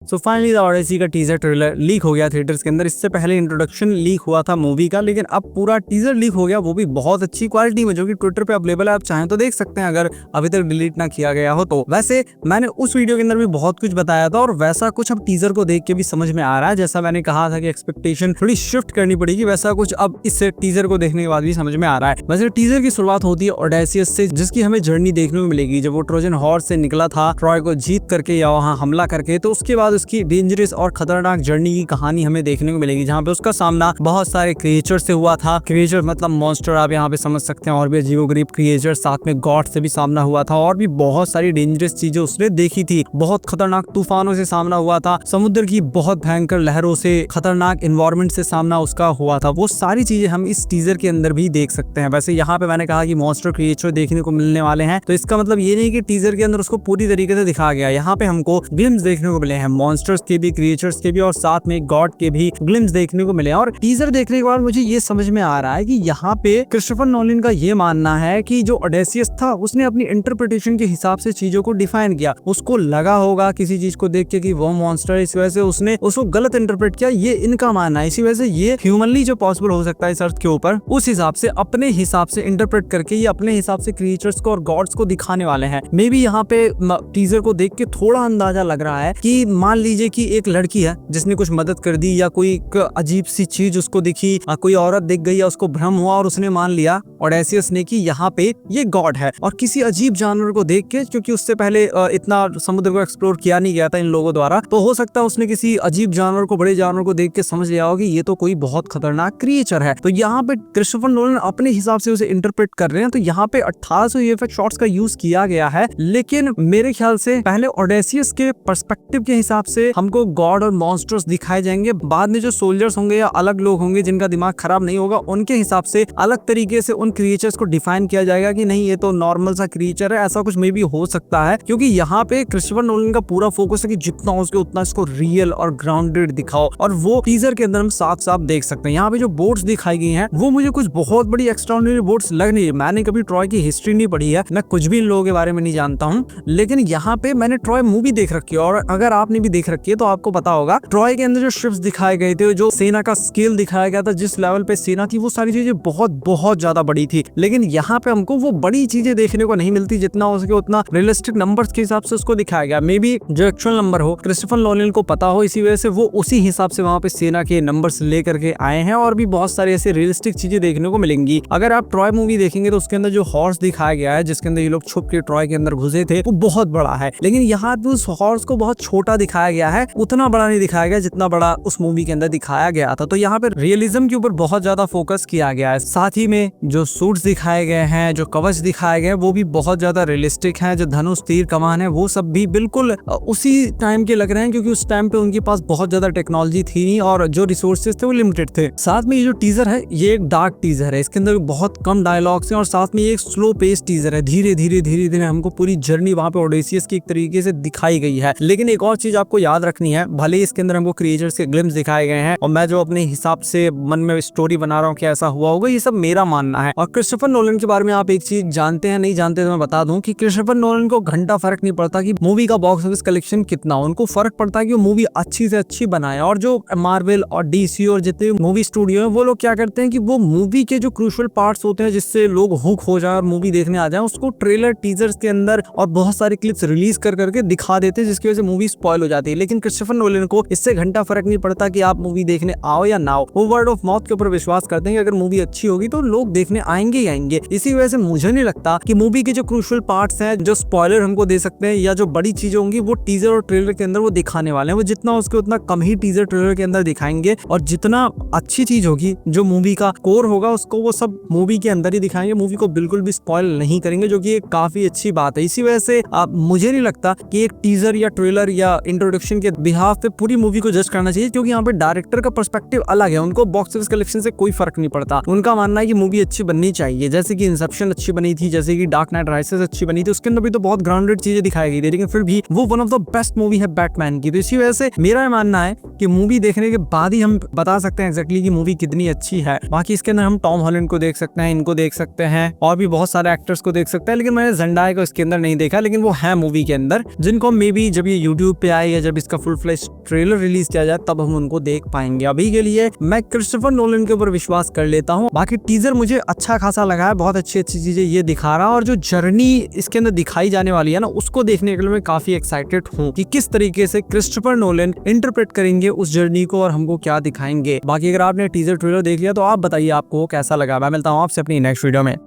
So finally the Odissi का teaser trailer leak हो गया थिएटर्स के अंदर। इससे पहले इंट्रोडक्शन लीक हुआ था मूवी का, लेकिन अब पूरा टीजर लीक हो गया, वो भी बहुत अच्छी क्वालिटी में, जो कि ट्विटर पे अवेलेबल है। आप चाहें तो देख सकते हैं अगर अभी तक डिलीट ना किया गया हो तो। वैसे मैंने उस वीडियो के अंदर भी बहुत कुछ बताया था और वैसा कुछ अब टीजर को देख के भी समझ में आ रहा है। जैसा मैंने कहा था कि एक्सपेक्टेशन थोड़ी शिफ्ट करनी पड़ेगी, वैसा कुछ अब इस टीजर को देखने के बाद भी समझ में आ रहा है। वैसे टीजर की शुरुआत होती है ओडेसियस से, जिसकी हमें जर्नी देखने को मिलेगी। जब वो ट्रोजन हॉर्स से निकला था ट्रॉय को जीत करके या वहां हमला करके, तो उसके बाद उसकी डेंजरस और खतरनाक जर्नी की कहानी हमें देखने को मिलेगी, जहाँ पे उसका सामना बहुत सारे क्रिएचर से हुआ था। क्रिएचर मतलब मॉन्स्टर आप यहाँ पे समझ सकते हैं, और भी अजीबोगरीब क्रिएचर, साथ में गॉड से भी सामना हुआ था और भी बहुत सारी डेंजरस चीजें उसने देखी थी। बहुत खतरनाक तूफानों से सामना हुआ था, समुद्र की बहुत भयंकर लहरों से, खतरनाक एनवायरनमेंट से सामना उसका हुआ था। वो सारी चीजें हम इस टीजर के अंदर भी देख सकते हैं। वैसे यहाँ पे मैंने कहा कि मॉन्स्टर क्रिएचर देखने को मिलने वाले हैं, तो इसका मतलब ये नहीं कि टीजर के अंदर उसको पूरी तरीके से दिखाया गया। यहाँ पे हमको ग्लिम्स देखने को मिले हैं, मॉन्स्टर्स के भी, क्रिएचर्स के भी, और साथ में गॉड के भी ग्लिम्स देखने को मिले हैं। और टीजर देखने के बाद मुझे ये समझ में आ रहा है कि यहाँ पे क्रिस्टोफर नोलन का ये मानना है कि जो ओडेसियस था उसने अपनी इंटरप्रिटेशन के हिसाब से चीजों को डिफाइन किया। उसको लगा होगा किसी चीज को देख के कि वो मॉन्स्टर है, इस वजह से उसने उसको गलत इंटरप्रेट किया, ये इनका मानना है। इसी वजह से ये ह्यूमनली जो पॉसिबल हो सकता है इस अर्थ के ऊपर, उस हिसाब से अपने हिसाब से इंटरप्रेट करके ये अपने हिसाब से क्रिएचर्स को और गॉड्स को दिखाने वाले हैं। मे बी यहाँ पे टीजर को देख के थोड़ा अंदाजा लग रहा है कि मान लीजिए कि एक लड़की है जिसने कुछ मदद कर दी, या कोई अजीब सी चीज उसको दिखी, कोई औरत दिख गई या उसको भ्रम हुआ और उसने मान लिया ओडेसियस ने कि यहाँ पे ये गॉड है। और किसी अजीब जानवर को देख के, क्योंकि उससे पहले इतना समुद्र को एक्सप्लोर किया नहीं गया था इन लोगों द्वारा, तो हो सकता है उसने किसी अजीब जानवर को, बड़े जानवर को देख के समझ लिया होगा कि ये तो कोई बहुत खतरनाक क्रिएचर है। तो यहाँ पे क्रिस्टोफर नोलन अपने हिसाब से उसे इंटरप्रेट कर रहे हैं। तो यहाँ पे 1800 वीएफएक्स शॉट्स का यूज किया गया है, लेकिन मेरे ख्याल से पहले ओडेसियस के पर्सपेक्टिव के हिसाब से हमको गॉड और मॉन्स्टर्स दिखाए जाएंगे। बाद में जो सोल्जर्स होंगे या अलग लोग होंगे जिनका दिमाग खराब नहीं होगा, उनके हिसाब से अलग तरीके से उन क्रिएचर्स को डिफाइन किया जाएगा कि नहीं ये तो नॉर्मल सा क्रिएचर है। ऐसा कुछ मे भी हो सकता है, क्योंकि यहाँ पे क्रिस्टोफर नोलन का पूरा फोकस है कि जितना हो सके उतना इसको रियल और ग्राउंडेड दिखाओ, और वो टीजर के अंदर हम साफ साफ देख सकते हैं। यहाँ पे जो बोट्स दिखाई गई हैं वो मुझे कुछ बहुत बड़ी एक्स्ट्राऑर्डिनरी बोट्स लग नहीं है। मैंने कभी ट्रॉय की हिस्ट्री नहीं पढ़ी है, मैं कुछ भी इन लोगों के बारे में नहीं जानता हूँ, लेकिन यहाँ पे मैंने ट्रॉय मूवी देख रखी है, और अगर आपने भी देख रखी है तो आपको पता होगा ट्रॉय के अंदर जो शिप्स दिखाए गए थे, जो सेना का स्केल दिखाया गया था, जिस लेवल पे सेना थी, वो सारी चीजें बहुत बहुत ज्यादा बड़ी थी। लेकिन यहाँ पे हमको वो बड़ी चीजें देखने को नहीं मिलती, जितना हो सके उतना रियलिस्टिक नंबर्स के हिसाब से उसको दिखाया गया। मे बी जो एक्चुअल नंबर हो क्रिस्टोफर नोलन को पता हो, इसी वजह से वो उसी हिसाब से वहां पे सेना के नंबर्स लेकर के आए हैं, और भी बहुत सारी ऐसे रियलिस्टिक चीजें देखने को मिलेंगी। अगर आप ट्रॉय मूवी देखेंगे तो उसके अंदर जो हॉर्स दिखाया गया है, जिसके अंदर ये लोग छुप के ट्रॉय के अंदर घुसे थे, वो बहुत बड़ा है। लेकिन यहाँ पे उस हॉर्स को बहुत छोटा दिखाया गया है, उतना बड़ा नहीं दिखाया गया जितना बड़ा उस मूवी के अंदर दिखाया गया था। तो यहाँ पे रियलिज्म के ऊपर बहुत ज्यादा फोकस किया गया है। साथ ही में जो सूट्स दिखाए गए हैं, जो कवच दिखाए गए, वो भी बहुत ज्यादा रियलिस्टिक हैं। जो धनुष, तीर, कमान है, वो सब भी बिल्कुल उसी टाइम के लग रहे हैं, क्योंकि उस टाइम पे उनके पास बहुत ज्यादा टेक्नोलॉजी थी नहीं, और जो रिसोर्सेज थे वो लिमिटेड थे। साथ में ये जो टीजर है ये एक डार्क टीजर है, इसके अंदर बहुत कम डायलॉग्स हैं, और साथ में ये एक स्लो पेस टीजर है। धीरे धीरे धीरे धीरे हमको पूरी जर्नी वहां पे ओडेसियस की एक तरीके से दिखाई गई है। लेकिन एक और चीज आपको याद रखनी है, भले ही इसके अंदर हमको क्रिएचर्स के ग्लिम्स दिखाए गए हैं, और मैं जो अपने हिसाब से मन में स्टोरी बना रहा हूँ कि ऐसा हुआ होगा, ये सब मेरा मानना है। और क्रिस्टोफर नोलन के बारे में आप एक चीज जानते हैं, नहीं जानते तो मैं बता दूं कि क्रिस्टोफर नोलन को घंटा फर्क नहीं पड़ता कि मूवी का बॉक्स ऑफिस कलेक्शन कितना, उनको फर्क पड़ता है कि वो मूवी अच्छी से अच्छी बनाए। और जो मार्वल और डीसी और जितने मूवी स्टूडियो है, वो लोग क्या करते हैं कि वो मूवी के जो क्रूशियल पार्ट्स होते हैं, जिससे लोग हुक हो जाए और मूवी देखने आ जाए, उसको ट्रेलर, टीजर्स के अंदर और बहुत सारे क्लिप्स रिलीज कर करके दिखा देते हैं, जिसकी वजह से मूवी स्पॉइल हो जाती है। लेकिन क्रिस्टोफर नोलन को इससे घंटा फर्क नहीं पड़ता कि आप मूवी देखने आओ या ना आओ। वो वर्ड ऑफ माउथ के ऊपर विश्वास करते हैं कि अगर मूवी अच्छी होगी तो लोग देखने आएंगे ही आएंगे। इसी वजह से मुझे नहीं लगता कि मूवी के जो क्रूशियल पार्ट्स हैं, जो स्पॉइलर हमको दे सकते हैं, या जो बड़ी चीजें होंगी, वो टीजर और ट्रेलर के अंदर वो दिखाने वाले हैं। वो जितना उसके उतना कम ही टीजर ट्रेलर के अंदर दिखाएंगे, और जितना अच्छी चीज होगी, जो मूवी का कोर होगा, उसको वो सब मूवी के अंदर ही दिखाएंगे। मूवी को बिल्कुल भी स्पॉइल नहीं करेंगे, जो कि काफी अच्छी बात है। इसी वजह से मुझे नहीं लगता कि एक टीजर या ट्रेलर या इंट्रोडक्शन के बिहाफ पे पूरी मूवी को जज करना चाहिए, क्योंकि यहाँ पे डायरेक्टर का पर्सपेक्टिव अलग है। उनको बॉक्स ऑफिस कलेक्शन से कोई फर्क नहीं पड़ता। उनका मानना है कि मूवी अच्छी बननी चाहिए, जैसे कि इंसेप्शन अच्छी बनी थी, जैसे कि डार्क नाइट राइसेस अच्छी बनी थी। उसके अंदर भी तो बहुत ग्राउंडेड चीजें दिखाई गई थी, लेकिन फिर भी वो one of the best movie है बैटमैन की। तो इसी वजह से मेरा मानना है कि मूवी देखने के बाद ही हम बता सकते हैं एक्जैक्टली कि मूवी कितनी अच्छी है। बाकी इसके अंदर हम टॉम हॉलैंड को देख सकते हैं, इनको देख सकते हैं, और भी बहुत सारे एक्टर्स को देख सकते हैं, लेकिन मैंने ज़ेंडाया को इसके अंदर नहीं देखा। लेकिन वो है मूवी के अंदर, जिनको मे बी जब ये यूट्यूब पे आए आई है, जब इसका फुल फ्लेश ट्रेलर रिलीज किया जाए तब हम उनको देख पाएंगे। अभी के लिए मैं क्रिस्टोफर नोलन के ऊपर विश्वास कर लेता हूँ। बाकी टीजर मुझे अच्छा खासा लगा है, बहुत अच्छी अच्छी चीजें ये दिखा रहा है, और जो जर्नी इसके अंदर दिखाई जाने वाली है ना, उसको देखने के लिए मैं काफी एक्साइटेड हूँ कि किस तरीके से क्रिस्टोफर नोलन इंटरप्रेट करेंगे उस जर्नी को और हमको क्या दिखाएंगे। बाकी अगर आपने टीजर ट्रेलर देख लिया तो आप बताइए आपको कैसा लगा। मैं मिलता हूँ आपसे अपनी नेक्स्ट वीडियो में।